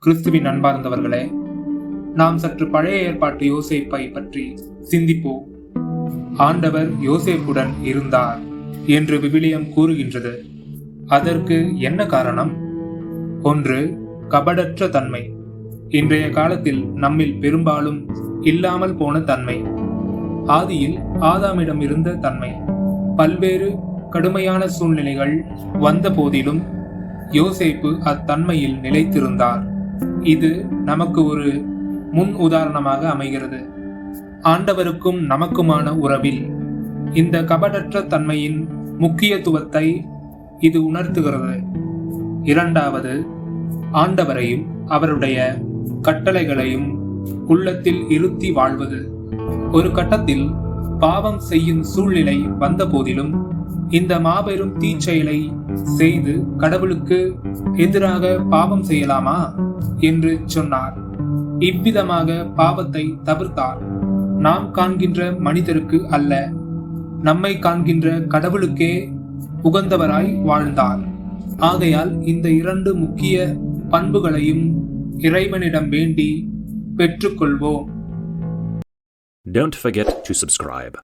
கிறிஸ்துவின் அன்பார்ந்தவர்களே, நாம் சற்று பழைய ஏற்பாட்டு யோசேப்பை பற்றி சிந்திப்போம். ஆண்டவர் யோசேப்புடன் இருந்தார் என்று விவிலியம் கூறுகின்றது. அதற்கு என்ன காரணம்? ஒன்று, கபடற்ற தன்மை. இன்றைய காலத்தில் நம்மில் பெரும்பாலும் இல்லாமல் போன தன்மை. ஆதியில் ஆதாமிடம் இருந்த தன்மை. பல்வேறு கடுமையான சூழ்நிலைகள் வந்த போதிலும் யோசேப்பு அத்தன்மையில் நிலைத்திருந்தார். இது நமக்கு ஒரு முன் உதாரணமாக அமைகிறது. ஆண்டவருக்கும் நமக்குமான உறவில் இந்த கபடற்ற தன்மையின் முக்கியத்துவத்தை இது உணர்த்துகிறது. இரண்டாவது, ஆண்டவரையும் அவருடைய கட்டளைகளையும் உள்ளத்தில் இருத்தி வாழ்வது. ஒரு கட்டத்தில் பாவம் செய்யும் சூழ்நிலை வந்த போதிலும் இந்த மாபெரும் தீச்செயலை செய்து கடவுளுக்கு எதிராக பாவம் செய்யலாமா என்று சொன்னார். இவ்விதமாக பாவத்தை தவிர்த்தார். நாம் காண்கின்ற மனிதருக்கு அல்ல, நம்மை காண்கின்ற கடவுளுக்கே உகந்தவராய் வாழ்ந்தார். ஆகையால் இந்த இரண்டு முக்கிய பண்புகளையும் இறைவனிடம் வேண்டி பெற்றுக்கொள்வோம். Don't forget to subscribe.